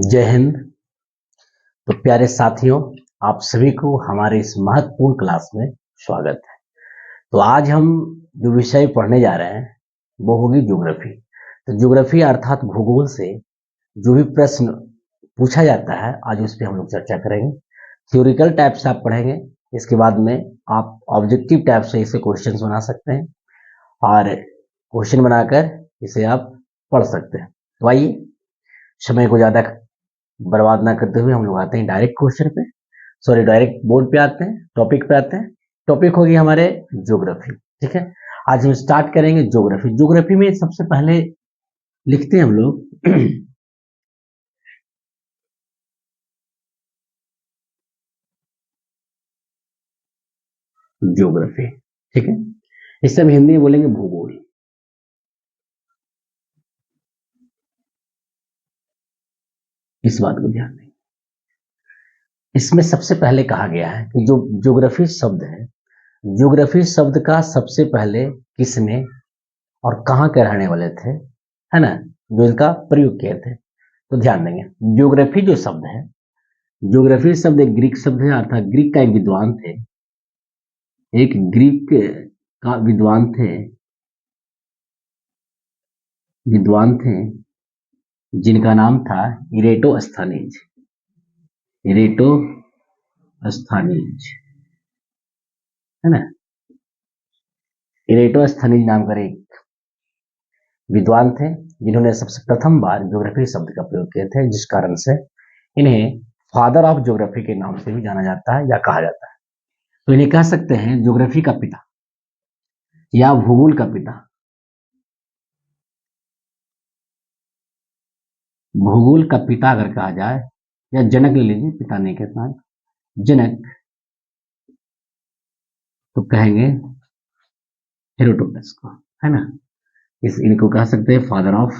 जय हिंद। तो प्यारे साथियों, आप सभी को हमारे इस महत्वपूर्ण क्लास में स्वागत है। तो आज हम जो विषय पढ़ने जा रहे हैं वो होगी ज्योग्राफी। तो ज्योग्राफी अर्थात भूगोल से जो भी प्रश्न पूछा जाता है आज उस पर हम लोग चर्चा करेंगे। थ्योरिकल टाइप से आप पढ़ेंगे, इसके बाद में आप ऑब्जेक्टिव टाइप से इसे क्वेश्चन बना सकते हैं और क्वेश्चन बनाकर इसे आप पढ़ सकते हैं। तो आइए, समय को ज़्यादा बर्बाद ना करते हुए हम लोग आते हैं डायरेक्ट क्वेश्चन पे, डायरेक्ट बोर्ड पे आते हैं, टॉपिक पे आते हैं। टॉपिक होगी हमारे ज्योग्राफी। ठीक है, आज हम स्टार्ट करेंगे ज्योग्राफी। ज्योग्राफी में सबसे पहले लिखते हैं हम लोग ज्योग्राफी। ठीक है, इससे हम हिंदी में बोलेंगे भूगोल। इस बात को ध्यान दें। इसमें सबसे पहले कहा गया है कि जो ज्योग्राफी शब्द है, ज्योग्राफी शब्द का सबसे पहले किसने और कहाँ के रहने वाले थे, है ना, जो इनका प्रयोग किए थे। तो ध्यान देंगे, ज्योग्राफी जो शब्द है, ज्योग्राफी शब्द एक ग्रीक शब्द है, अर्थात ग्रीक का एक विद्वान थे, एक ग्रीक का विद्वान थे जिनका नाम था इरेटोस्थनीज। इरेटोस्थनीज, है ना, इरेटोस्थनीज नाम का एक विद्वान थे जिन्होंने सबसे प्रथम बार ज्योग्राफी शब्द का प्रयोग किए थे, जिस कारण से इन्हें फादर ऑफ ज्योग्राफी के नाम से भी जाना जाता है या कहा जाता है। तो इन्हें कह सकते हैं ज्योग्राफी का पिता या भूगोल का पिता। भूगोल का पिता अगर कहा जाए, या जनक ले लीजिए, पिता नहीं कहता है, जनक, तो कहेंगे हेरोडोटस को, है ना। इनको कह सकते हैं फादर ऑफ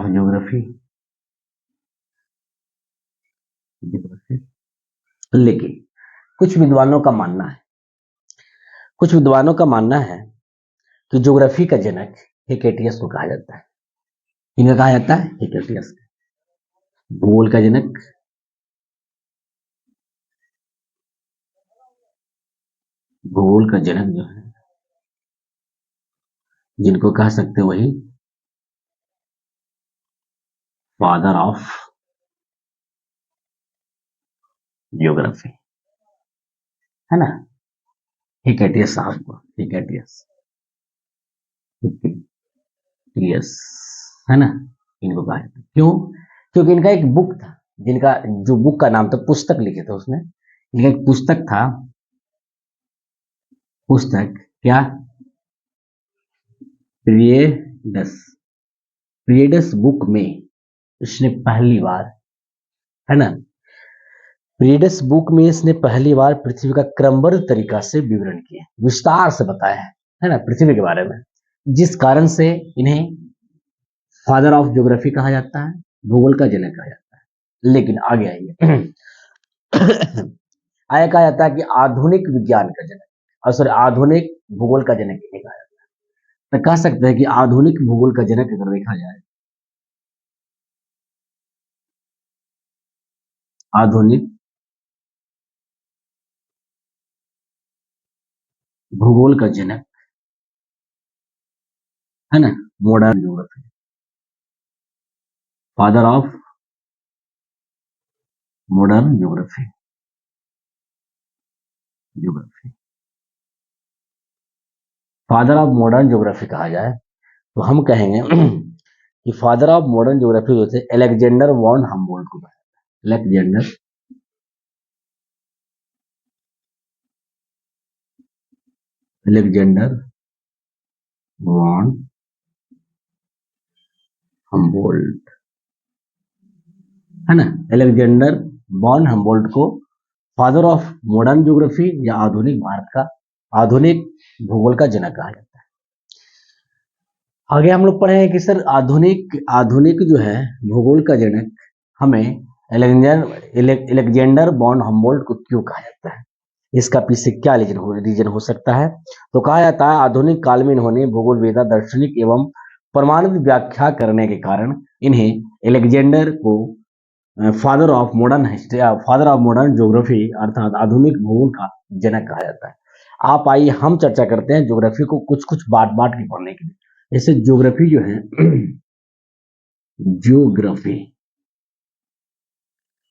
ज्योग्राफी। लेकिन कुछ विद्वानों का मानना है कि ज्योग्राफी का जनक हेकेटियस को कहा जाता है। इन्हें कहा जाता है हेकेटियस। भूगोल का जनक जो है, जिनको कह सकते वही फादर ऑफ ज्योग्राफी, है ना, हेकेटियस साहब को, हेकेटियस, है ना, इनको कहा जाता है। क्यों? क्योंकि इनका एक बुक था, जिनका जो बुक का नाम था, पुस्तक लिखे थे उसने, इनका एक पुस्तक था, पुस्तक क्या, पीरियडस बुक में इसने पहली बार, है ना, पीरियडस बुक में इसने पहली बार पृथ्वी का क्रमबद्ध तरीका से विवरण किया, विस्तार से बताया है ना, पृथ्वी के बारे में, जिस कारण से इन्हें फादर ऑफ ज्योग्राफी कहा जाता है, भूगोल का जनक कहा जाता है। लेकिन आगे आइए आगे कहा जाता है कि आधुनिक विज्ञान का जनक, और सॉरी आधुनिक भूगोल का जनक नहीं कहा जाता है। तो कह सकते हैं कि आधुनिक भूगोल का जनक अगर देखा जाए, आधुनिक भूगोल का जनक, है ना, modern geography, father of modern geography, father of modern geography कहा जाए तो हम कहेंगे कि फादर ऑफ मॉडर्न ज्योग्राफी जो थे अलेक्जेंडर वॉन हम्बोल्ट को कहा जाता है। अलेक्जेंडर वॉन हम्बोल्ट, है ना, अलेक्जेंडर वॉन हम्बोल्ट को फादर ऑफ मॉडर्न ज्योग्राफी या आधुनिक भारत का, आधुनिक भूगोल का जनक कहा जाता है। आगे हम लोग पढ़े कि सर आधुनिक जो है भूगोल का जनक हमें अलेक्जेंडर वॉन हम्बोल्ट को क्यों कहा जाता है। इसका पीछे क्या रीजन हो सकता है? तो कहा जाता है आधुनिक काल में इन्होंने भूगोलवेदा, दार्शनिक एवं प्रमाणित व्याख्या करने के कारण इन्हें अलेक्जेंडर को father of modern history, father of modern geography अर्थात आधुनिक भूगोल का जनक कहा जाता है। आप आइए हम चर्चा करते हैं ज्योग्राफी को कुछ कुछ बांट बांट के पढ़ने के लिए। जैसे ज्योग्राफी जो है ज्योग्राफी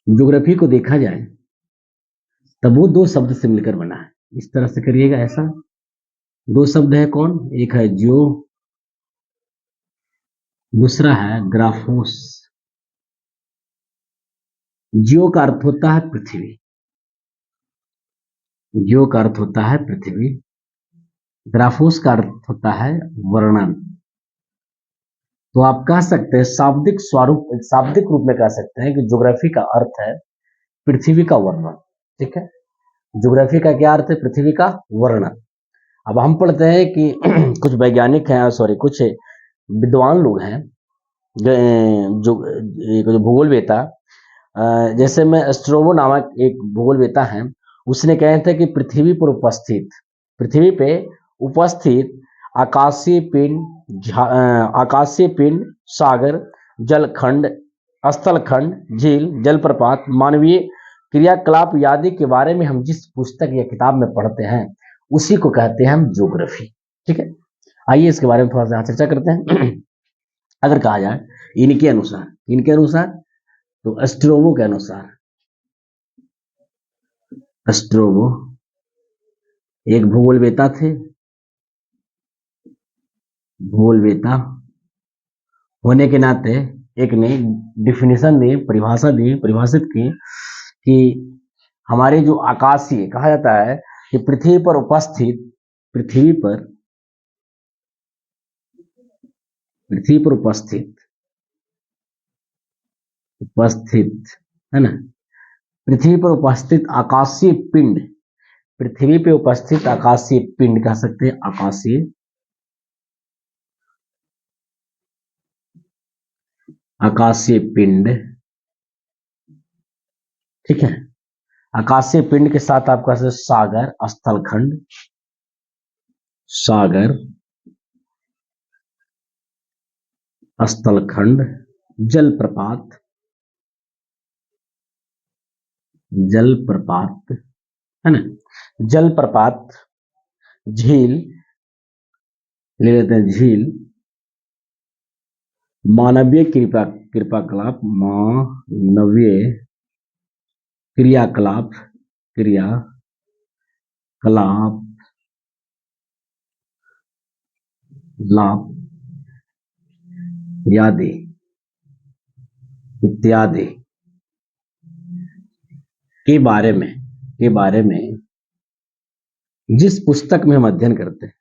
ज्योग्राफी को देखा जाए तब वो दो शब्द से मिलकर बना है। इस तरह से करिएगा, ऐसा दो शब्द है कौन, एक है जियो, दूसरा है ग्राफोस। जियो का अर्थ होता है पृथ्वी, जियो का अर्थ होता है पृथ्वी, ग्राफोस का अर्थ होता है वर्णन। तो आप कह सकते हैं शाब्दिक स्वरूप, शाब्दिक रूप में कह सकते हैं कि ज्योग्राफी का अर्थ है पृथ्वी का वर्णन। ठीक है, ज्योग्राफी का क्या अर्थ है? पृथ्वी का वर्णन। अब हम पढ़ते हैं कि कुछ वैज्ञानिक हैं, सॉरी कुछ विद्वान लोग हैं जो भूगोलवेता, जैसे मैं स्ट्रोबो नामक एक भूगोलवेता है, उसने कहे थे कि पृथ्वी पे उपस्थित आकाशीय पिंड, सागर, जलखंड, स्थलखंड, झील, जलप्रपात, मानवीय क्रियाकलाप आदि के बारे में हम जिस पुस्तक या किताब में पढ़ते हैं उसी को कहते हैं हम ज्योग्राफी। ठीक है, आइए इसके बारे में थोड़ा सा चर्चा करते हैं। अगर कहा जाए इनके अनुसार तो स्ट्रोबो के अनुसार, स्ट्रोबो एक भूगोलवेता थे, भूगोलवेता होने के नाते एक ने डिफिनेशन दी, परिभाषित की कि हमारे जो आकाशीय कहा जाता है कि पृथ्वी पर उपस्थित, पृथ्वी पर उपस्थित है ना, पृथ्वी पर उपस्थित आकाशीय पिंड, पृथ्वी पे उपस्थित आकाशीय पिंड कह सकते हैं, आकाशीय पिंड। ठीक है, आकाशीय पिंड के साथ आप कह सकते सागर, स्थलखंड, सागर, स्थलखंड, जलप्रपात, जलप्रपात है ना, जलप्रपात, झील ले लेते हैं, झील, मानवीय क्रियाकलाप, मानवीय क्रियाकलाप, क्रियाकलाप, लाभ यादे इत्यादि के बारे में जिस पुस्तक में हम अध्ययन करते हैं,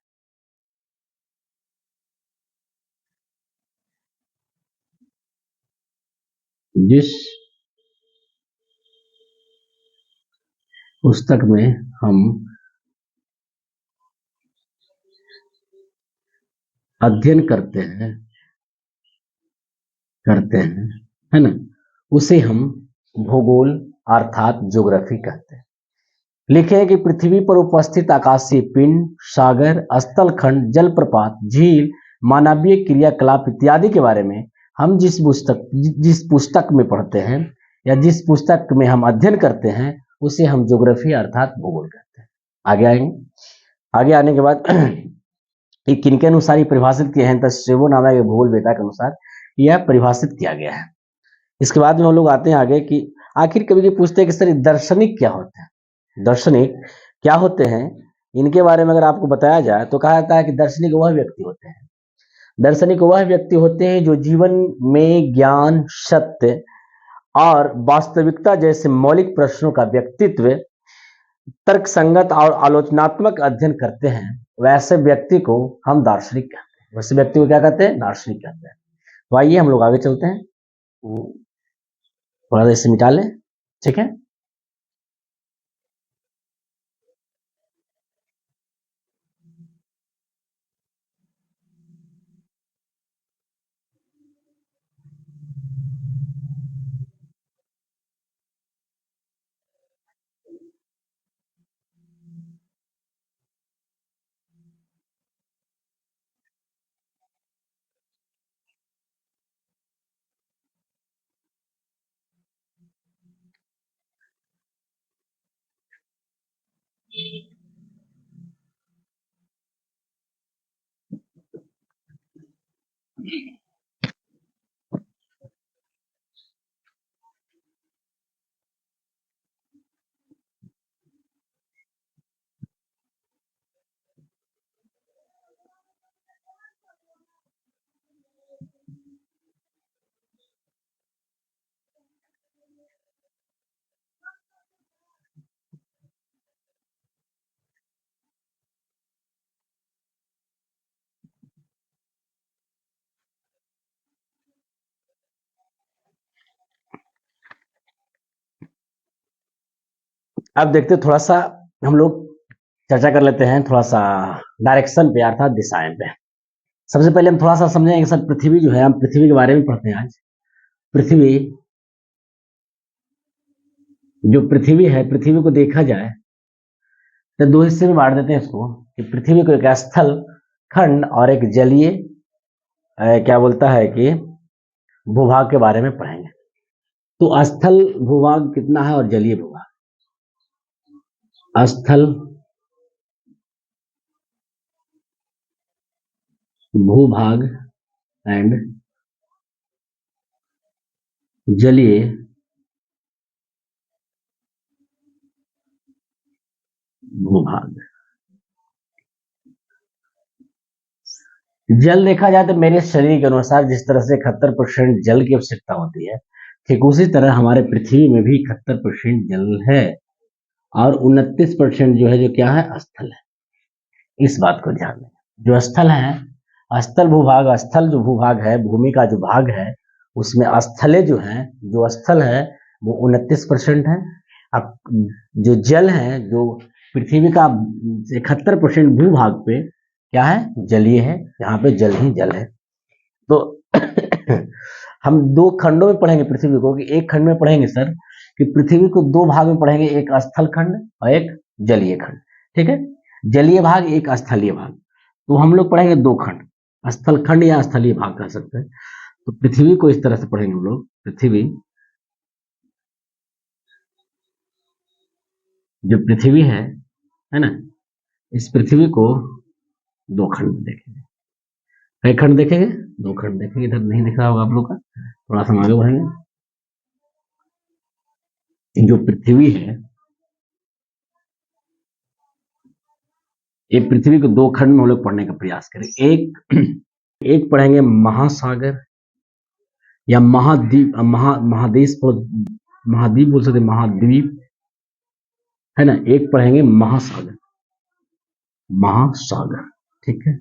जिस पुस्तक में हम अध्ययन करते हैं है ना, उसे हम भूगोल अर्थात ज्योग्राफी कहते हैं। लिखे हैं कि पृथ्वी पर उपस्थित आकाशीय पिंड, सागर, स्थलखंड, जलप्रपात, झील, मानवीय क्रियाकलाप इत्यादि के बारे में हम जिस पुस्तक में पढ़ते हैं या जिस पुस्तक में हम अध्ययन करते हैं उसे हम ज्योग्राफी अर्थात भूगोल कहते हैं। आगे आएंगे, आगे आने के बाद ये किनके अनुसार ही परिभाषित किए हैं? स्ट्रेबो नामक भूगोलवेता के अनुसार यह परिभाषित किया गया है। इसके बाद में हम लोग आते हैं आगे कि आखिर कभी पूछते हैं कि सर दार्शनिक क्या होते हैं, दार्शनिक क्या होते हैं, इनके बारे में अगर आपको बताया जाए तो कहा जाता है कि दार्शनिक वह व्यक्ति होते हैं, दार्शनिक वह व्यक्ति होते हैं जो जीवन में ज्ञान, सत्य और वास्तविकता जैसे मौलिक प्रश्नों का व्यक्तित्व, तर्क संगत और आलोचनात्मक अध्ययन करते हैं। वैसे व्यक्ति को हम दार्शनिक कहते हैं, वैसे व्यक्ति को क्या कहते हैं? दार्शनिक कहते हैं। तो आइए हम लोग आगे चलते हैं, थोड़ा सा इसे मिटा लें। ठीक है, अब देखते थोड़ा सा हम लोग चर्चा कर लेते हैं थोड़ा सा डायरेक्शन पे अर्थात दिशाएं पे। सबसे पहले हम थोड़ा सा समझेंगे सर पृथ्वी जो है हम पृथ्वी के बारे में पढ़ते हैं आज। पृथ्वी जो पृथ्वी है पृथ्वी को देखा जाए तो दो हिस्से में बांट देते हैं इसको कि पृथ्वी को एक स्थल खंड और एक जलीय क्या बोलता है कि भूभाग के बारे में पढ़ेंगे। तो स्थल भूभाग कितना है और जलीय भूभाग। स्थल भूभाग एंड जलीय भूभाग। जल देखा जाए तो मेरे शरीर के अनुसार जिस तरह से 71% जल की आवश्यकता होती है ठीक उसी तरह हमारे पृथ्वी में भी 71% जल है और 29% जो है जो क्या है स्थल है। इस बात को ध्यान में जो स्थल है स्थल भूभाग स्थल जो भूभाग है भूमि का जो भाग है उसमें स्थले जो है जो स्थल है वो 29% है। अब जो जल है जो पृथ्वी का 71% भूभाग पे क्या है जलीय है यहाँ पे जल ही जल है। तो हम दो खंडों में पढ़ेंगे पृथ्वी को कि एक खंड में पढ़ेंगे सर कि पृथ्वी को दो भाग में पढ़ेंगे एक स्थल खंड और एक जलीय खंड। ठीक है जलीय भाग एक स्थलीय भाग। तो हम लोग पढ़ेंगे दो खंड स्थल खंड या स्थलीय भाग कह सकते हैं। तो पृथ्वी को इस तरह से पढ़ेंगे हम लोग पृथ्वी जो पृथ्वी है ना इस पृथ्वी को दो खंड में देखेंगे। कई खंड देखेंगे दो खंड देखेंगे इधर नहीं दिख रहा होगा आप लोग का थोड़ा सा आगे बढ़ेंगे। जो पृथ्वी है ये पृथ्वी को दो खंड में हम लोग पढ़ने का प्रयास करें। एक पढ़ेंगे महासागर या महाद्वीप महादेश महाद्वीप बोल सकते महाद्वीप है ना। एक पढ़ेंगे महासागर महासागर ठीक है।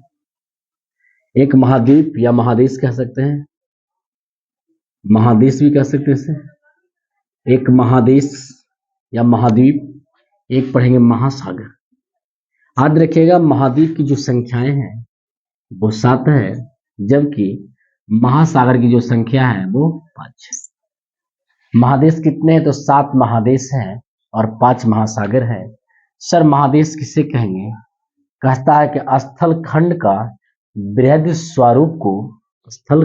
एक महाद्वीप या महादेश कह सकते हैं महादेश भी कह सकते हैं इसे। एक महादेश या महाद्वीप एक पढ़ेंगे महासागर। याद रखिएगा महाद्वीप की जो संख्याएं हैं वो 7 है जबकि महासागर की जो संख्या है वो 5 है। महादेश कितने हैं तो 7 महादेश हैं और 5 महासागर है। सर महादेश किसे कहेंगे कहता है कि स्थल खंड का बृहद स्वरूप को स्थल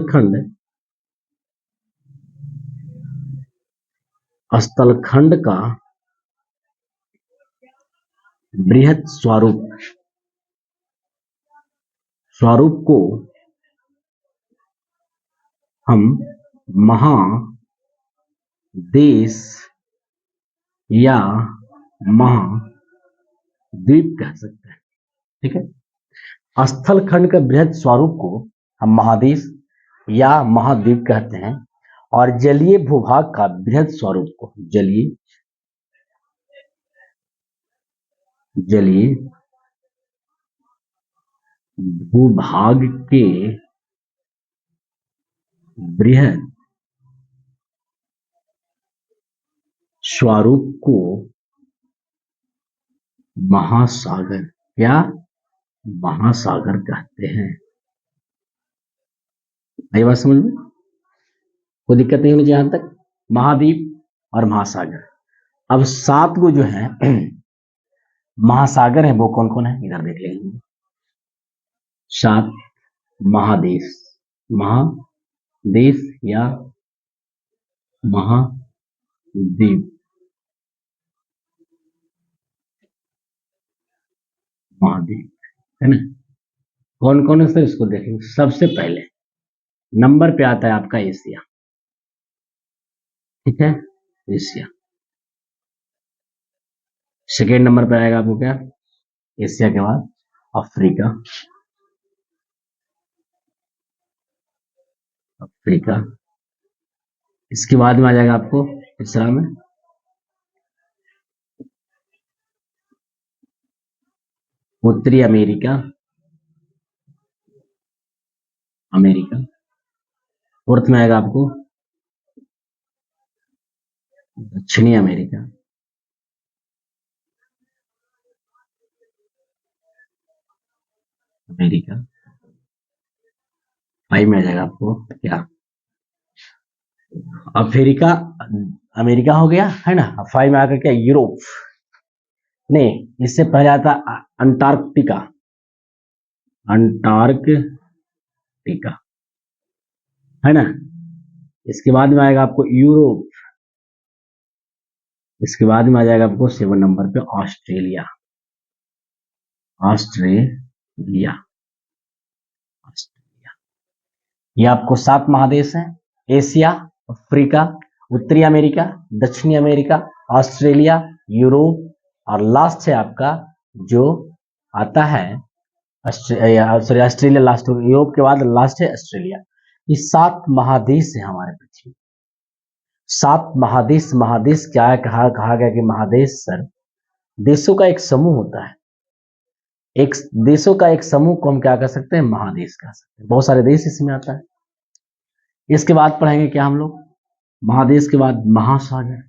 खंड का बृहद स्वरूप को हम महादेश या महाद्वीप कह सकते हैं। ठीक है स्थल खंड का बृहद स्वरूप को हम महादेश या महाद्वीप कहते हैं और जलीय भूभाग का बृहद स्वरूप को जलीय भूभाग के बृहद स्वरूप को महासागर या महासागर कहते हैं। ये बात समझ में कोई दिक्कत नहीं होनी चाहिए यहां तक महाद्वीप और महासागर। अब 7 को जो है महासागर है वो कौन कौन है इधर देख लेंगे। 7 महादेश या महाद्वीप है ना। कौन कौन है सर इसको देखेंगे। सबसे पहले नंबर पे आता है आपका एशिया, ठीक है, एशिया। सेकेंड नंबर पे आएगा आपको क्या, एशिया के बाद अफ्रीका, अफ्रीका। इसके बाद में आ जाएगा आपको तीसरा में उत्तरी अमेरिका, अमेरिका। फोर्थ में आएगा आपको दक्षिणी अमेरिका, अमेरिका। फाइव में आ जाएगा आपको क्या, अफ्रीका, अमेरिका हो गया है ना। फाइव में आकर क्या, यूरोप, नहीं इससे पहले आता अंटार्कटिका, अंटार्कटिका है ना। इसके बाद में आएगा आपको यूरोप, इसके बाद में आ जाएगा आपको 7 नंबर पे ऑस्ट्रेलिया, ऑस्ट्रेलिया, ऑस्ट्रेलिया। ये आपको 7 महादेश हैं, एशिया, अफ्रीका, उत्तरी अमेरिका, दक्षिणी अमेरिका, ऑस्ट्रेलिया, यूरोप, और लास्ट है आपका जो आता है ऑस्ट्रेलिया लास्ट, यूरोप के बाद लास्ट है ऑस्ट्रेलिया। ये 7 महादेश है हमारे पृथ्वी, 7 महादेश। महादेश क्या है, कहा गया कि महादेश सर देशों का एक समूह होता है, एक देशों का एक समूह को हम क्या कह सकते हैं, महादेश कह सकते हैं। बहुत सारे देश इसमें आता है। इसके बाद पढ़ेंगे क्या हम लोग, महादेश के बाद महासागर।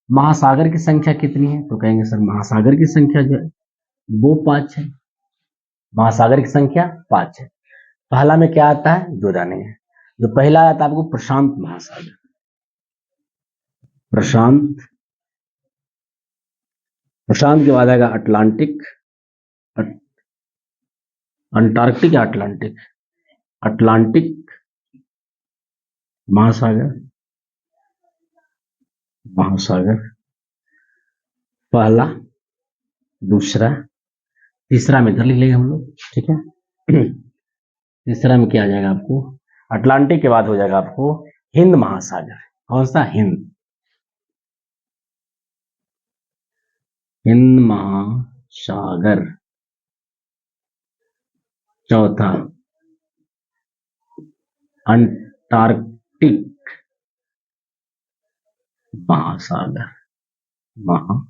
महासागर की संख्या कितनी है, तो कहेंगे सर महासागर की संख्या जो है वो 5 है, महासागर की संख्या 5 है। पहला में क्या आता है जो जानेंगे, जो पहला आता है आपको प्रशांत महासागर, प्रशांत, प्रशांत के बाद आएगा अटलांटिक, अंटार्कटिक या अटलांटिक, अटलांटिक महासागर, महासागर पहला, दूसरा, तीसरा में इधर लिख लेंगे हम लोग, ठीक है। तीसरा में क्या आ जाएगा आपको, अटलांटिक के बाद हो जाएगा आपको हिंद महासागर। कौन सा, हिंद, हिंद महासागर। चौथा अंटार्कटिक महासागर, महासागर।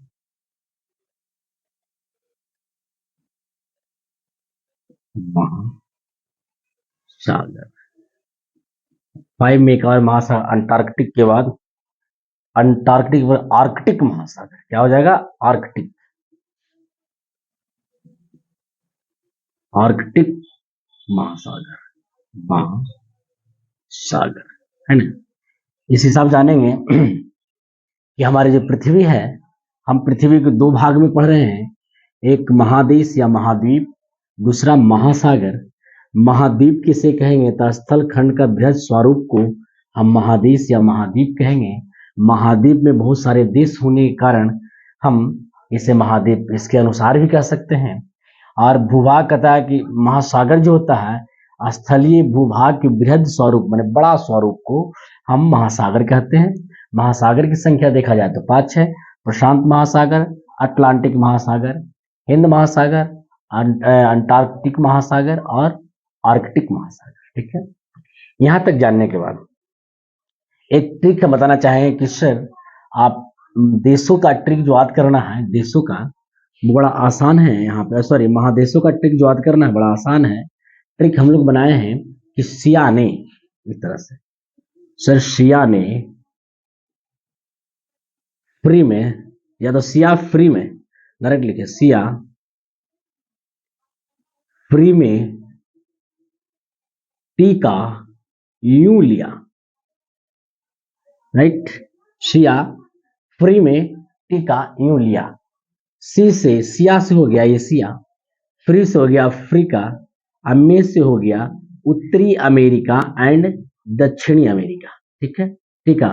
5 में एक और महासागर, अंटार्कटिक के बाद, अंटार्कटिक पर आर्कटिक महासागर, क्या हो जाएगा, आर्कटिक, आर्कटिक महासागर, महासागर है ना। इस हिसाब जानेंगे कि हमारी जो पृथ्वी है, हम पृथ्वी को 2 भाग में पढ़ रहे हैं, एक महादेश या महाद्वीप, दूसरा महासागर। महाद्वीप किसे कहेंगे, तो स्थल खंड का बृहद स्वरूप को हम महादेश या महाद्वीप कहेंगे। महाद्वीप में बहुत सारे देश होने के कारण हम इसे महाद्वीप इसके अनुसार भी कह सकते हैं। और भूभाग कहता है कि महासागर जो होता है, स्थलीय भूभाग के बृहद स्वरूप माने बड़ा स्वरूप को हम महासागर कहते हैं। महासागर की संख्या देखा जाए तो 5 है, प्रशांत महासागर, अटलांटिक महासागर, हिंद महासागर, अंटार्कटिक महासागर और आर्कटिक महासागर, ठीक है। यहां तक जानने के बाद एक ट्रिक हम बताना चाहेंगे कि सर आप देशों का ट्रिक जो याद करना है, देशों का वो बड़ा आसान है। यहाँ पे सॉरी महादेशों का ट्रिक जो याद करना है बड़ा आसान है। ट्रिक हम लोग बनाए हैं कि सिया ने, इस तरह से सर सिया ने फ्री में, या तो सिया फ्री में डायरेक्ट लिखे, सिया फ्री में टीका यूं लिया, राइट। सिया फ्री में टीका यूं लिया। सी से, सिया से हो गया ये सिया, फ्री से हो गया अफ्रीका, में से हो गया उत्तरी अमेरिका एंड दक्षिणी अमेरिका, ठीक है। टीका,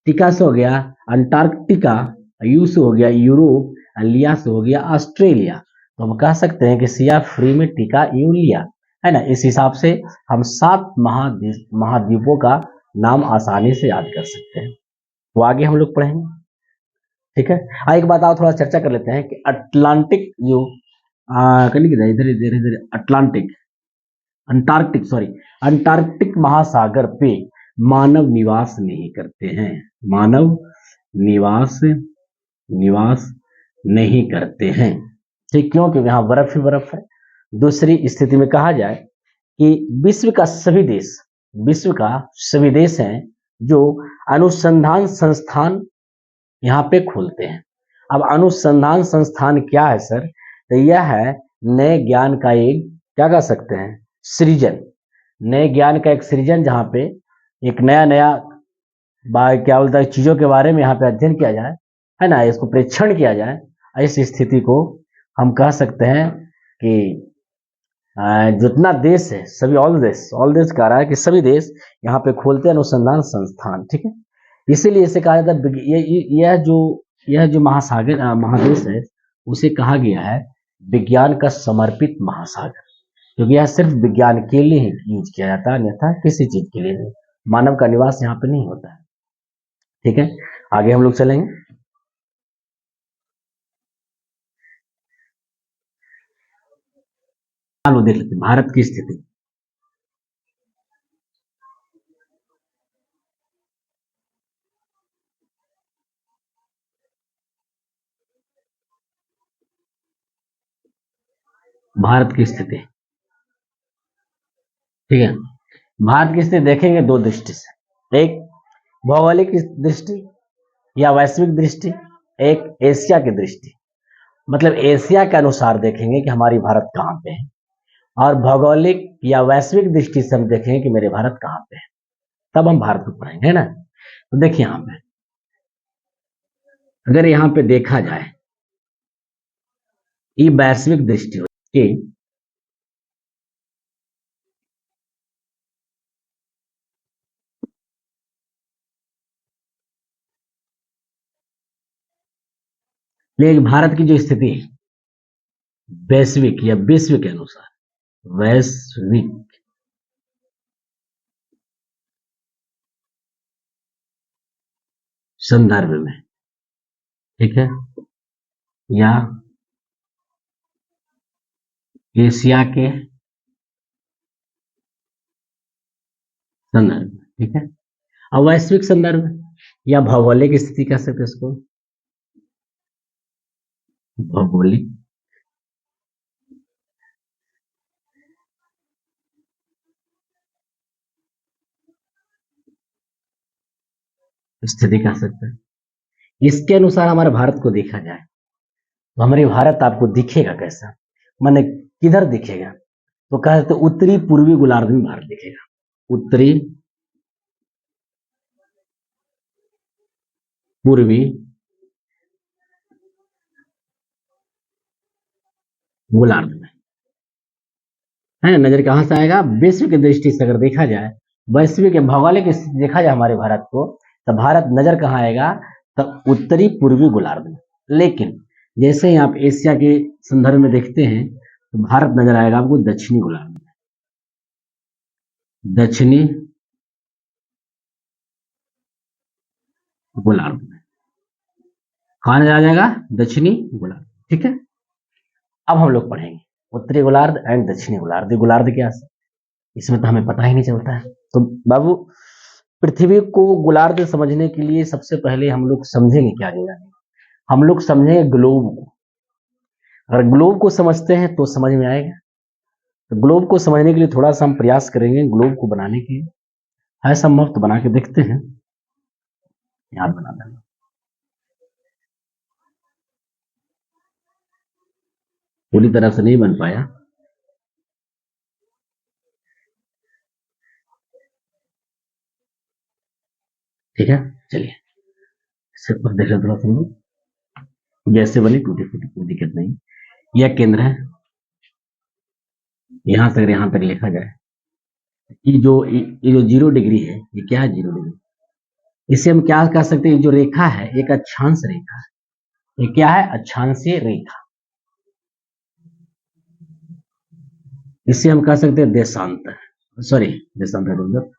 टीका से हो गया अंटार्कटिका, यू से हो गया यूरोप, लिया से हो गया ऑस्ट्रेलिया। तो हम कह सकते हैं कि सिया फ्री में टीका यूं लिया। है ना। इस हिसाब से हम 7 महाद्वीपों का नाम आसानी से याद कर सकते हैं। तो आगे हम लोग पढ़ेंगे, ठीक है। एक बात और थोड़ा चर्चा कर लेते हैं कि अटलांटिक जो इधर इधर इधर अटलांटिक अंटार्कटिक सॉरी अंटार्कटिक महासागर पे मानव निवास नहीं करते हैं। मानव निवास निवास नहीं करते हैं, ठीक। क्यों? क्योंकि यहाँ बर्फ ही बर्फ है। दूसरी स्थिति में कहा जाए कि विश्व का सभी देश हैं जो अनुसंधान संस्थान यहाँ पे खोलते हैं। अब अनुसंधान संस्थान क्या है सर? तो यह है नए ज्ञान का एक, क्या कह सकते हैं, सृजन। नए ज्ञान का एक सृजन, जहाँ पे एक नया नया क्या बोलता है चीजों के बारे में यहाँ पे अध्ययन किया जाए, है ना, इसको परीक्षण किया जाए। इस स्थिति को हम कह सकते हैं कि जितना देश है सभी ऑल देश कह रहा है कि सभी देश यहाँ पे खोलते हैं अनुसंधान संस्थान, ठीक है। इसीलिए इसे कहा जाता है यह जो महादेश है उसे कहा गया है विज्ञान का समर्पित महासागर, क्योंकि यह सिर्फ विज्ञान के लिए ही यूज किया जाता है, अन्यथा किसी चीज के लिए नहीं। मानव का निवास यहाँ पे नहीं होता है, ठीक है। आगे हम लोग चलेंगे। चलो देख लेते हैं भारत की स्थिति। भारत की स्थिति, ठीक है। भारत की स्थिति देखेंगे दो दृष्टि से, एक भौगोलिक दृष्टि या वैश्विक दृष्टि, एक एशिया की दृष्टि। मतलब एशिया के अनुसार देखेंगे कि हमारी भारत कहाँ पे है, और भौगोलिक या वैश्विक दृष्टि से हम देखेंगे कि मेरे भारत कहाँ पे है, तब हम भारत को पढ़ेंगे, है ना। तो देखिए यहाँ पे अगर यहाँ पे देखा जाए ये वैश्विक दृष्टि होती है, लेकिन भारत की जो स्थिति है वैश्विक या विश्व के अनुसार, वैश्विक संदर्भ में, ठीक है, या एशिया के संदर्भ में, ठीक है। अब वैश्विक संदर्भ या भौगोलिक स्थिति कह सकते इसको, भौगोलिक स्थिति कह सकते हैं। इसके अनुसार हमारे भारत को देखा जाए तो हमारे भारत आपको दिखेगा कैसा, माने किधर दिखेगा? तो कहते उत्तरी पूर्वी गोलार्ध में भारत दिखेगा। उत्तरी पूर्वी गोलार्ध में, है नजर कहां से आएगा? विश्व की दृष्टि से अगर देखा जाए, वैश्विक भौगोलिक स्थिति देखा जाए हमारे भारत को, तो भारत नजर कहां आएगा? तो उत्तरी पूर्वी गोलार्ध में। लेकिन जैसे ही आप एशिया के संदर्भ में देखते हैं तो भारत नजर आएगा आपको दक्षिणी गोलार्ध में। दक्षिणी गोलार्ध में कहां नजर आ जाएगा? दक्षिणी गोलार्ध, ठीक है। अब हम लोग पढ़ेंगे उत्तरी गोलार्ध एंड दक्षिणी गोलार्ध। गोलार्ध क्या है इसमें तो हमें पता ही नहीं चलता है। तो बाबू पृथ्वी को गोलार्ध समझने के लिए सबसे पहले हम लोग समझेंगे क्या जाएगा, हम लोग समझेंगे ग्लोब को। अगर ग्लोब को समझते हैं तो समझ में आएगा। तो ग्लोब को समझने के लिए थोड़ा सा हम प्रयास करेंगे ग्लोब को बनाने के, है संभव तो बना के देखते हैं। याद बना देना, पूरी तरह से नहीं बन पाया, ठीक है। चलिए इससे पर देख थोड़ा सा लोग जैसे बनी टूटी फूटी, कोई दिक्कत नहीं। यह केंद्र है, यहां से अगर यहां तक लिखा जाए, ये जो 0 डिग्री है, ये क्या है? 0 डिग्री। इसे हम क्या कह सकते हैं? जो रेखा है एक अक्षांश रेखा है। ये क्या है? अक्षांशीय रेखा। इसे हम कह सकते हैं देशांतर, सॉरी देशांतर,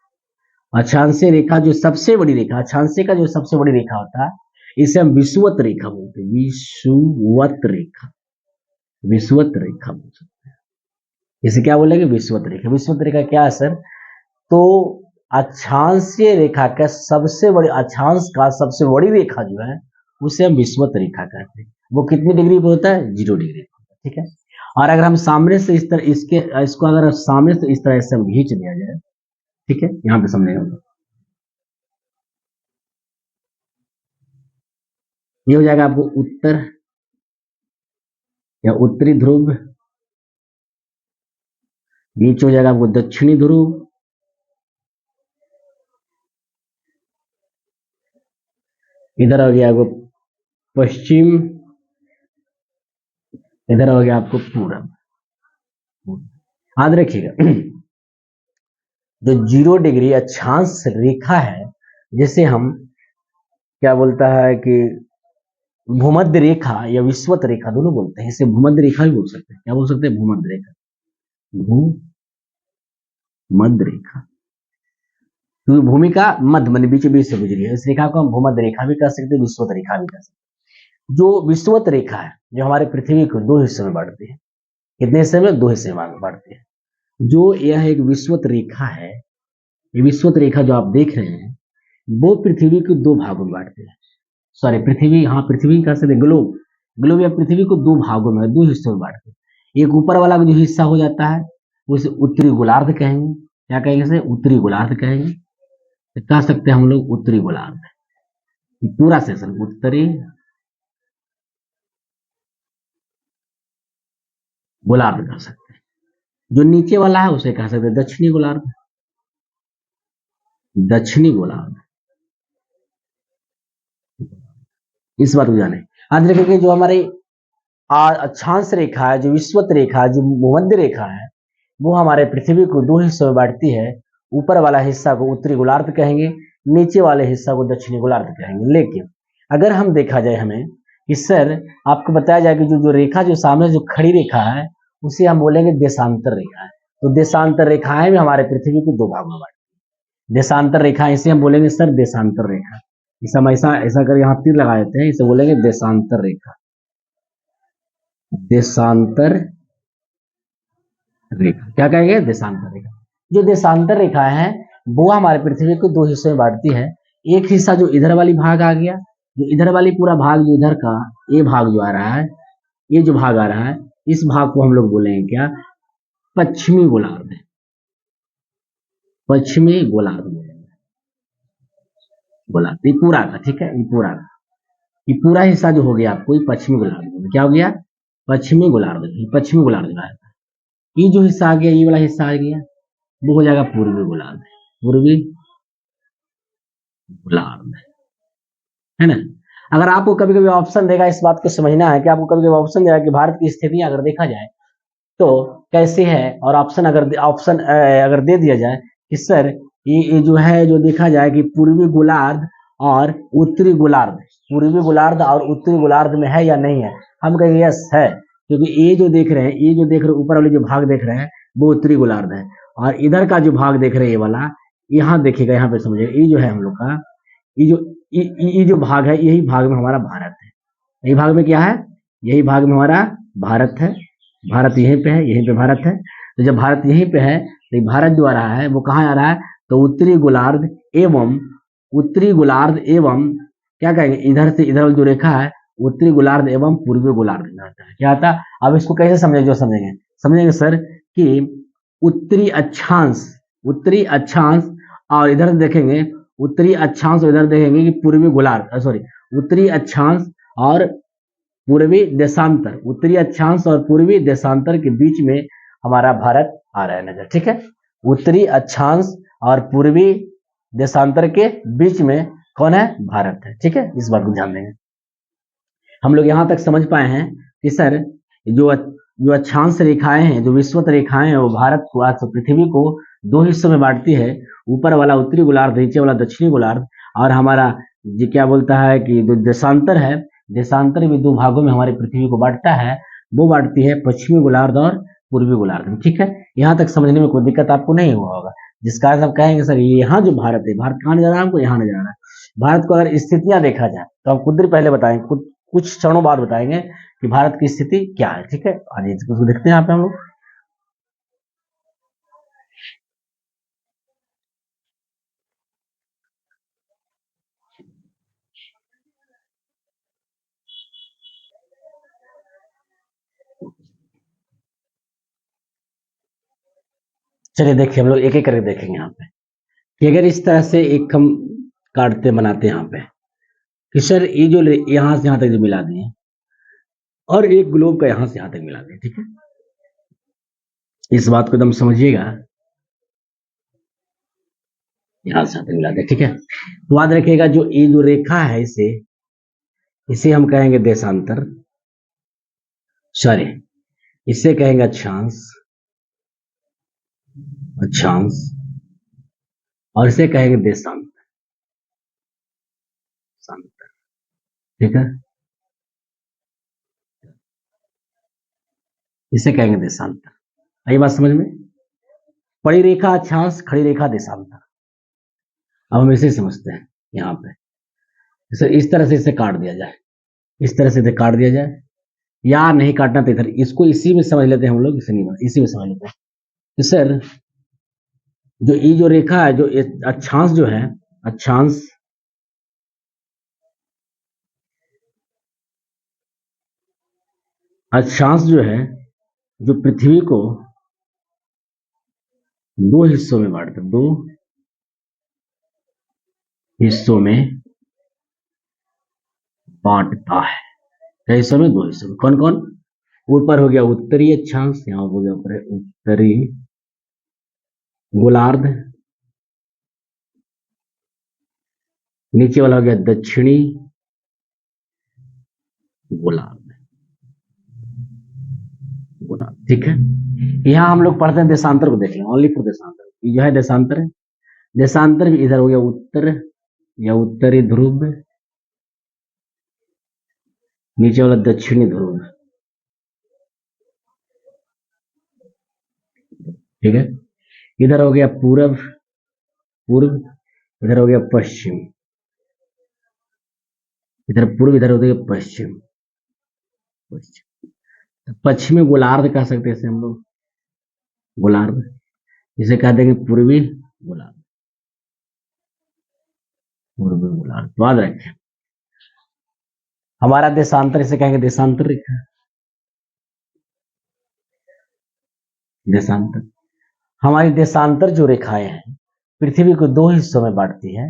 अक्षांशीय रेखा जो सबसे बड़ी रेखा, अक्षांशीय का जो सबसे बड़ी रेखा होता है इसे हम विषुवत रेखा बोलते हैं, विषुवत रेखा, विषुवत रेखा बोल सकते हैं। इसे क्या बोलेंगे? विषुवत रेखा। विषुवत रेखा क्या है सर? तो अक्षांशीय रेखा का सबसे बड़ी, अक्षांश का सबसे बड़ी रेखा जो है उसे हम विषुवत रेखा कहते हैं। वो कितनी डिग्री पर होता है? 0 डिग्री पर होता है, ठीक है। और अगर हम सामने से इस तरह इसको अगर सामने से इस तरह से हम खींच दिया जाए, ठीक है, यहाँ पे समझेगा, ये हो जाएगा आपको उत्तर या उत्तरी ध्रुव, नीचे हो जाएगा आपको दक्षिणी ध्रुव, इधर हो गया आपको पश्चिम, इधर हो गया आपको पूरब। याद रखिएगा जो 0 डिग्री अक्षांश रेखा है, जिसे हम क्या बोलता है कि भूमध्य रेखा या विषुवत रेखा दोनों बोलते हैं। इसे भूमध्य रेखा भी बोल सकते हैं। क्या बोल सकते हैं? भूमध्य रेखा, भूमध्य रेखा, क्योंकि भूमि का मध्य मन बीच बीच से गुजरी है, इस रेखा को हम भूमध्य रेखा भी कह सकते हैं, विषुवत रेखा भी कह सकते हैं। जो विषुवत रेखा है जो हमारे पृथ्वी को 2 हिस्सों में बांटती है। कितने हिस्से में? 2 हिस्से में बांटती है। जो यह एक विषुवत रेखा है, ये विषुवत रेखा जो आप देख रहे हैं वो पृथ्वी को 2 भागों में बांटती है। सॉरी, पृथ्वी, हाँ पृथ्वी कह सकते, ग्लोब, ग्लोब या पृथ्वी को 2 भागों में, 2 हिस्सों में बांटते हैं। एक ऊपर वाला जो हिस्सा हो जाता है उसे उत्तरी गोलार्ध कहेंगे। क्या कहेंगे? इसे उत्तरी गोलार्ध कहेंगे। तो कह सकते हैं हम लोग उत्तरी गोलार्ध, पूरा सेशन उत्तरी गोलार्ध कह सकते हैं। जो नीचे वाला है उसे कह सकते हैं दक्षिणी गोलार्ध, दक्षिणी गोलार्ध। इस बात को जाने। आज देखेंगे जो हमारे अक्षांश रेखा है, जो विषुवत रेखा है, जो भूमध्य रेखा है, वो हमारे पृथ्वी को 2 हिस्सों में बांटती है। ऊपर वाला हिस्सा को उत्तरी गोलार्ध कहेंगे, नीचे वाले हिस्सा को दक्षिणी गोलार्ध कहेंगे। लेकिन अगर हम देखा जाए हमें कि सर आपको बताया जाए कि जो रेखा जो सामने जो खड़ी रेखा है उसे हम बोलेंगे देशांतर रेखा है। तो देशांतर रेखाएं भी हमारे पृथ्वी को 2 भागों में बांटती है। देशांतर रेखा, इसे हम बोलेंगे सर देशांतर रेखा। इसे हम ऐसा ऐसा कर यहाँ तीर लगा देते हैं, इसे बोलेंगे देशांतर रेखा, देशांतर रेखा। क्या कहेंगे? देशांतर रेखा। जो देशांतर रेखा है वो हमारे पृथ्वी को 2 हिस्सों में बांटती है। एक हिस्सा जो इधर वाली भाग आ गया, जो इधर वाली पूरा भाग, जो इधर का ये भाग जो आ रहा है, ये जो भाग आ रहा है, इस भाग को हम लोग बोलेंगे क्या? पश्चिमी गोलार्ध, पश्चिमी गोलार्ध बोलेंगे, गोलार्ध ये पूरा का, ठीक है, ये पूरा का, ये पूरा हिस्सा जो हो गया आपको ये पश्चिमी गोलार्ध। क्या हो गया? पश्चिमी गोलार्ध, पश्चिमी गोलार्ध का है। ये जो हिस्सा आ गया, ये वाला हिस्सा आ गया, वो हो जाएगा पूर्वी गोलार्ध, पूर्वी गोलार्ध, है ना। अगर आपको कभी कभी ऑप्शन देगा, इस बात को समझना है कि आपको कभी कभी ऑप्शन देगा कि भारत की स्थिति अगर देखा जाए तो कैसे है, और ऑप्शन अगर दे दिया जाए कि सर ये जो है, जो देखा जाए कि पूर्वी गोलार्ध और उत्तरी गोलार्ध, पूर्वी गोलार्ध और उत्तरी गोलार्ध में है या नहीं है, हम कहेंगे यस है, क्योंकि ये जो देख रहे हैं, ये जो देख रहे हैं ऊपर वाले जो भाग देख रहे हैं वो उत्तरी गोलार्ध है, और इधर का जो भाग देख रहे हैं ये वाला, यहाँ देखिएगा, यहाँ पे समझिएगा, ये जो है हम लोग का, ये जो भाग है, यही भाग में हमारा भारत है। यही भाग में क्या है? यही भाग में हमारा भारत है। भारत यहीं पे है, यहीं पे भारत है। तो जब भारत यहीं पे है तो भारत जो आ रहा है वो कहाँ आ रहा है? तो उत्तरी गोलार्ध एवं, उत्तरी गोलार्ध एवं क्या कहेंगे, इधर से इधर जो रेखा है उत्तरी गोलार्ध एवं पूर्वी गोलार्ध में आता है। क्या आता है? अब इसको कैसे समझेंगे? जो समझेंगे सर कि उत्तरी अक्षांश, उत्तरी अक्षांश, और इधर देखेंगे उत्तरी अक्षांश, इधर देखेंगे कि पूर्वी गोलार्ध, सॉरी उत्तरी अक्षांश और पूर्वी देशांतर, उत्तरी अक्षांश और पूर्वी देशांतर के बीच में हमारा भारत आ रहा है नजर, ठीक है। उत्तरी अक्षांश और पूर्वी देशांतर के बीच में कौन है? भारत है, ठीक है। इस बात को ध्यान देंगे। हम लोग यहां तक समझ पाए हैं कि सर जो अक्षांश रेखाएं हैं, जो विषुवत रेखाएं हैं, वो भारत को, आज पृथ्वी को 2 हिस्सों में बांटती है। ऊपर वाला उत्तरी गोलार्ध, नीचे वाला दक्षिणी गोलार्ध, और हमारा ये क्या बोलता है कि जो देशांतर है, देशांतर भी 2 भागों में हमारी पृथ्वी को बांटता है। वो बांटती है पश्चिमी गोलार्ध और पूर्वी गोलार्ध में। ठीक है, यहाँ तक समझने में कोई दिक्कत आपको नहीं हुआ होगा, जिस कारण आप कहेंगे सर यहाँ जो भारत है, भारत कहाँ नजर आ रहा है हमको, यहाँ नजर आ रहा है। भारत को अगर स्थितियां देखा जाए तो हम खुद ही पहले बताएंगे, कुछ क्षणों बाद बताएंगे कि भारत की स्थिति क्या है। ठीक है, आइए इसको देखते हैं यहाँ पे हम लोग। चलिए देखिए, हम लोग एक एक करके देखेंगे यहाँ पे कि अगर इस तरह से एक हम काटते बनाते हैं यहाँ पे कि सर ये जो यहाँ से यहाँ तक जो मिला दिए और एक ग्लोब का यहाँ से यहाँ तक मिला दिए। ठीक है, इस बात को एकदम समझिएगा, यहाँ से यहाँ तक मिला दिए। ठीक है, तो याद रखिएगा जो ये जो रेखा है इसे हम कहेंगे देशांतर, सॉरी इसे कहेंगे अक्षांश, अक्षांश, और इसे कहेंगे देशांतर, देशांतर। ठीक है, इसे कहेंगे देशांतर। आई बात समझ में? बड़ी रेखा अक्षांश, खड़ी रेखा देशांतर। अब हम इसे समझते हैं यहाँ पे, इस तरह से इसे काट दिया जाए, इस तरह से इसे काट दिया जाए, या नहीं काटना तो इधर इसको इसी में समझ लेते हैं हम लोग, इसे नहीं इसी में समझ लेते हैं कि सर जो ये जो रेखा है, जो अक्षांश जो है, अक्षांश अक्षांश जो है, जो पृथ्वी को दो हिस्सों में बांटता, दो हिस्सों में बांटता है। कई हिस्सों में? दो हिस्सों में। कौन कौन? ऊपर हो गया उत्तरी अक्षांश, यहाँ हो गया ऊपर उत्तरी गोलार्ध, नीचे वाला हो गया दक्षिणी गोलार्ध, गोलार्ध। ठीक है, यहाँ हम लोग पढ़ते हैं देशांतर को, देख लें ओनली फॉर देशांतर, यह है देशांतर है। देशांतर भी इधर हो गया उत्तर या उत्तरी ध्रुव, नीचे वाला दक्षिणी ध्रुव। ठीक है, इधर हो गया पूर्व, पूर्व, इधर हो गया पश्चिम, इधर पूर्व, इधर हो गया पश्चिम, पश्चिम। पश्चिमी गोलार्ध कह सकते हैं इसे हम लोग, गोलार्ध, इसे कह देंगे पूर्वी गोलार्ध, पूर्वी गोलार्ध। याद रखें हमारा देशांतर इसे कहेंगे देशांतर रेखा, देशांतर। हमारी देशांतर जो रेखाएं हैं पृथ्वी को दो हिस्सों में बांटती है,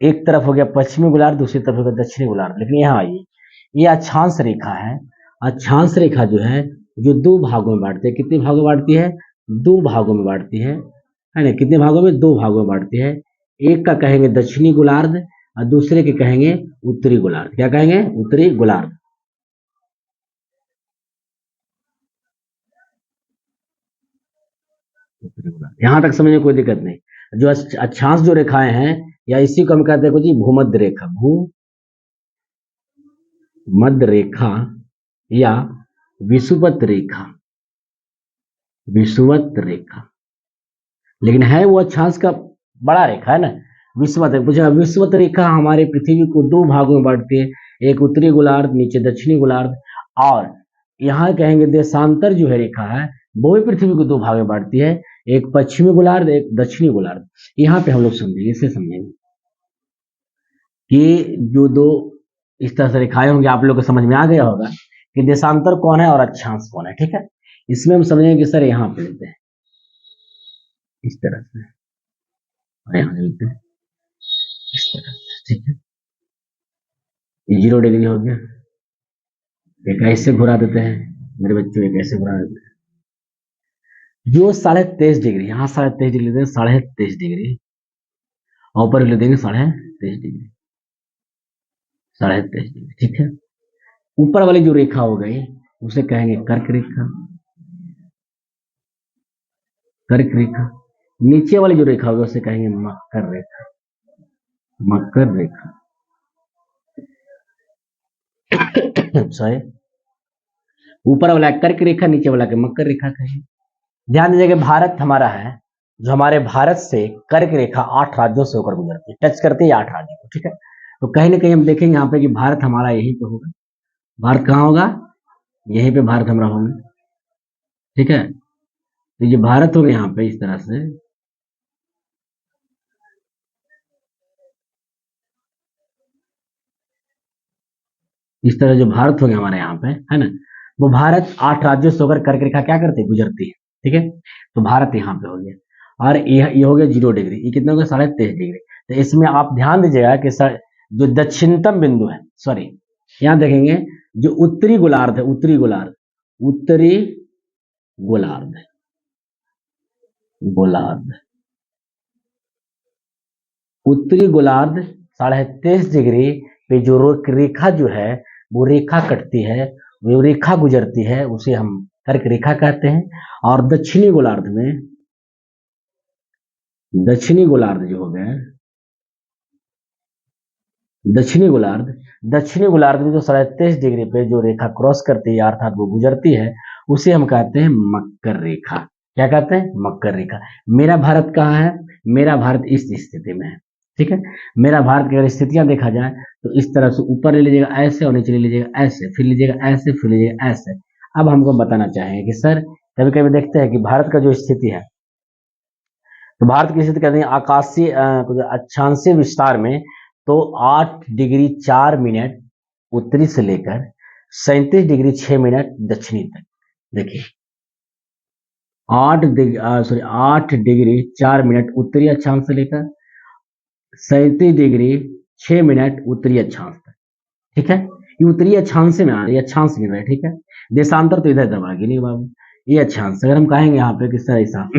एक तरफ हो गया पश्चिमी गोलार्ध, दूसरी तरफ हो गया दक्षिणी गोलार्ध। लेकिन यहाँ आइए, ये अक्षांश रेखा है, अक्षांश रेखा जो है जो दो भागों में बांटती है। कितने भागों में बांटती है? दो भागों में बांटती है ना? कितने भागों में? दो भागों में बांटती है। एक का कहेंगे दक्षिणी गोलार्ध और दूसरे के कहेंगे उत्तरी गोलार्ध। क्या कहेंगे? उत्तरी गोलार्ध। यहां तक समझने कोई दिक्कत नहीं। जो अक्षांश जो रेखाएं हैं, या इसी को हम कहते हैं जी भूमध्य रेखा, भूमध्य रेखा या विषुवत रेखा, विषुवत रेखा। लेकिन है वो अक्षांश का बड़ा रेखा है ना, विषुवत। विषुवत रेखा हमारे पृथ्वी को दो भागों में बांटती है, एक उत्तरी गोलार्ध, नीचे दक्षिणी गोलार्ध। और यहाँ कहेंगे देशांतर जो है रेखा है, वो भी पृथ्वी को दो भाग में बांटती है, एक पश्चिमी गोलार्ध, एक दक्षिणी गोलार्ध। यहाँ पे हम लोग समझेंगे, इसे समझेंगे कि जो दो इस तरह से रेखाएं होंगी, आप लोग को समझ में आ गया होगा कि देशांतर कौन है और अक्षांश कौन है। ठीक है, इसमें हम समझेंगे कि सर यहाँ पे लेते हैं इस तरह से, और यहाँ लेते हैं इस तरह से। ठीक है, 0 डिग्री हो गया। एक ऐसे घुरा देते हैं मेरे बच्चों, एक ऐसे घुरा देते हैं जो 23.5 डिग्री, यहाँ 23.5 डिग्री देंगे, 23.5 डिग्री, और ऊपर ले देंगे 23.5 डिग्री, 23.5 डिग्री। ठीक है, ऊपर वाली जो रेखा हो गई उसे कहेंगे कर्क रेखा, कर्क रेखा। नीचे वाली जो रेखा होगी उसे कहेंगे मकर रेखा, मकर रेखा। सॉरी, ऊपर वाला कर्क रेखा, नीचे वाला के मकर रेखा कहेंगे। ध्यान दीजिएगा भारत हमारा है, जो हमारे भारत से कर्क रेखा 8 राज्यों से होकर गुजरती है, टच करती है 8 राज्यों को, ठीक है। तो कहीं ना कहीं हम देखेंगे यहाँ पे कि भारत हमारा यहीं पे होगा। भारत कहाँ होगा? यहीं पे भारत हमारा होगा, ठीक है। तो ये भारत हो गया यहाँ पे इस तरह से, इस तरह जो भारत हो गया हमारे यहाँ पे, है ना। वो भारत 8 राज्यों से होकर कर्क रेखा क्या करती है? गुजरती है, ठीक है। तो भारत यहाँ पे हो गया, और ये हो गया 0 डिग्री, ये कितना हो गया? 23.5 डिग्री। तो इसमें आप ध्यान दीजिएगा कि सर जो दक्षिणतम बिंदु है, सॉरी यहाँ देखेंगे जो उत्तरी गोलार्ध है, उत्तरी गोलार्ध, उत्तरी गोलार्ध, गोलार्ध, उत्तरी गोलार्ध 23.5 डिग्री पे जो रेखा जो है वो रेखा कटती है, वो रेखा गुजरती है, उसे हम कर्क रेखा कहते हैं। और दक्षिणी गोलार्ध में, दक्षिणी गोलार्ध जो हो गया, दक्षिणी गोलार्ध, दक्षिणी गोलार्ध में जो 23.5 डिग्री पे जो रेखा क्रॉस करती है अर्थात वो गुजरती है, उसे हम कहते हैं मकर रेखा। क्या कहते हैं? मकर रेखा। मेरा भारत कहाँ है? मेरा भारत इस स्थिति में है, ठीक है। मेरा भारत की अगर स्थितियां देखा जाए तो इस तरह से ऊपर ले लीजिएगा ऐसे, और नीचे ले लीजिएगा ऐसे, फिर लीजिएगा ऐसे, फिर लीजिएगा ऐसे। अब हमको बताना चाहेंगे कि सर कभी कभी देखते हैं कि भारत का जो स्थिति है, तो भारत की स्थिति कहते हैं आकाशीय अक्षांशीय विस्तार में, तो 8 डिग्री 4 मिनट उत्तरी से लेकर 37 डिग्री 6 मिनट दक्षिणी तक। देखिए 8 डिग्री 4 मिनट उत्तरी अक्षांश से लेकर 37 डिग्री 6 मिनट उत्तरी अक्षांश तक, ठीक है। ये उत्तरी अक्षांश में आ रही है, अक्षांश गिन रहा है, ठीक है। देशांतर तो इधर दबाएगी नहीं बाबू, ये अक्षांश। अगर हम कहेंगे यहाँ पे किस तरह ऐसा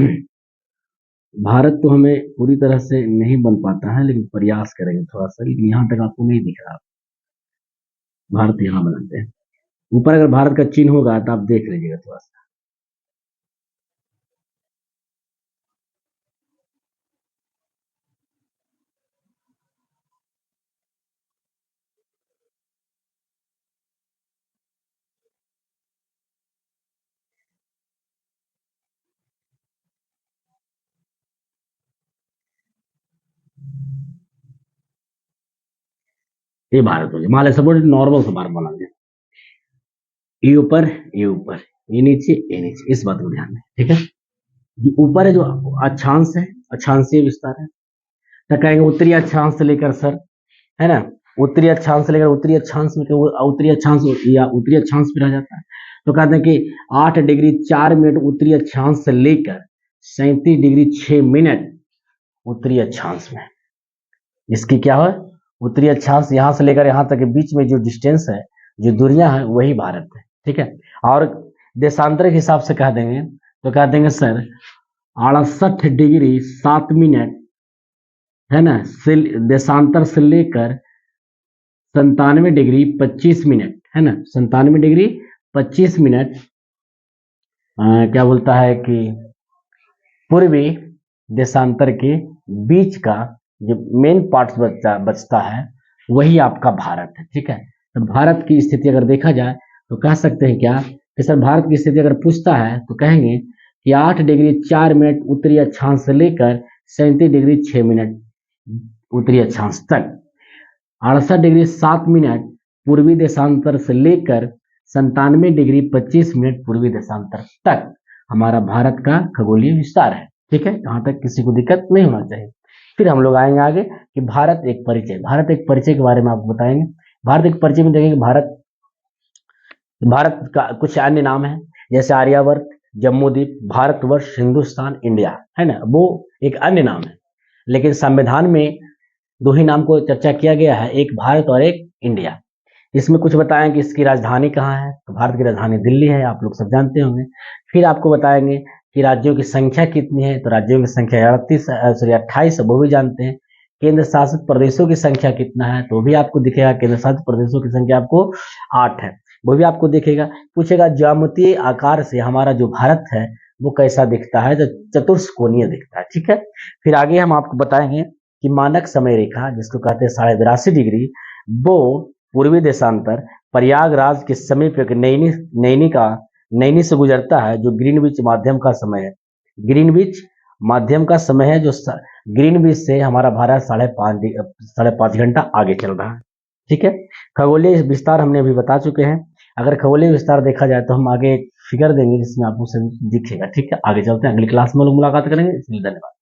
भारत तो हमें पूरी तरह से नहीं बन पाता है, लेकिन प्रयास करेंगे थोड़ा सा, लेकिन यहाँ तक आपको नहीं दिख रहा। भारत यहाँ बनाते हैं, ऊपर अगर भारत का चिन्ह होगा तो आप देख लीजिएगा थोड़ा सा। ये भारत हो गया, मान सपोर्ट नॉर्मल से भारत बना दिया, ये ऊपर, ये ऊपर, ये नीचे, ये नीचे, इस बात को ध्यान दें, ठीक है। जो ऊपर है जो अक्षांश है, अक्षांशीय विस्तार है, तो कहेंगे उत्तरी अक्षांश से लेकर सर, है ना, उत्तरी अक्षांश से लेकर उत्तरी अक्षांश में, उत्तरी अक्षांश या उत्तरी अक्षांश में रह जाता है। तो कहते हैं कि 8 डिग्री 4 मिनट उत्तरी अक्षांश से लेकर 37 डिग्री 6 मिनट उत्तरी अक्षांश में। इसकी क्या है? उत्तरी अक्षांश यहां से लेकर यहां तक के बीच में जो डिस्टेंस है, जो दूरियां हैं, वही भारत है, ठीक है। और देशांतर के हिसाब से कह देंगे तो कह देंगे सर 68 डिग्री 7 मिनट, है ना, देशांतर से लेकर 97 डिग्री 25 मिनट, है ना, 97 डिग्री 25 मिनट क्या बोलता है कि पूर्वी देशांतर के बीच का जो मेन पार्ट बचता है वही आपका भारत है, ठीक है। तो भारत की स्थिति अगर देखा जाए तो कह सकते हैं क्या कि सर भारत की स्थिति अगर पूछता है तो कहेंगे कि 8 डिग्री 4 मिनट उत्तरी अक्षांश से लेकर 37 डिग्री 6 मिनट उत्तरी अक्षांश तक, 68 डिग्री 7 मिनट पूर्वी देशांतर से लेकर 97 डिग्री 25 मिनट पूर्वी देशांतर तक हमारा भारत का खगोलीय विस्तार है, ठीक है। यहाँ तक किसी को दिक्कत नहीं होना चाहिए। फिर हम लोग आएंगे आगे कि भारत एक परिचय, भारत एक परिचय के बारे में आपको बताएंगे। भारत एक परिचय में देखेंगे भारत का कुछ अन्य नाम है, जैसे आर्यावर्त, जम्मूद्वीप, भारतवर्ष, हिंदुस्तान, इंडिया, है ना, वो एक अन्य नाम है। लेकिन संविधान में 2 ही नाम को चर्चा किया गया है, एक भारत और एक इंडिया। इसमें कुछ बताएं कि इसकी राजधानी कहाँ है, तो भारत की राजधानी दिल्ली है, आप लोग सब जानते होंगे। फिर आपको बताएंगे कि राज्यों की संख्या कितनी है, तो राज्यों की संख्या 28 है, वो भी जानते हैं। केंद्र शासित प्रदेशों की संख्या कितना है, तो भी आपको दिखेगा, केंद्र शासित प्रदेशों की संख्या आपको 8 है, वो भी आपको दिखेगा। पूछेगा ज्यामितीय आकार से हमारा जो भारत है वो कैसा दिखता है, तो चतुष्कोणीय दिखता है, ठीक है। फिर आगे हम आपको बताएंगे कि मानक समय रेखा जिसको कहते हैं 82.5 डिग्री, वो पूर्वी देशांतर प्रयागराज के समीप एक नैनी से गुजरता है, जो ग्रीनविच माध्यम का समय है। ग्रीनविच माध्यम का समय है, जो ग्रीनविच से हमारा भारत 5.5 घंटा आगे चल रहा है। ठीक है, खगोलीय विस्तार हमने अभी बता चुके हैं। अगर खगोलीय विस्तार देखा जाए तो हम आगे फिगर देंगे जिसमें आपको सभी दिखेगा। ठीक है, आगे चलते हैं, अगली क्लास में लोग मुलाकात करेंगे। इसलिए धन्यवाद।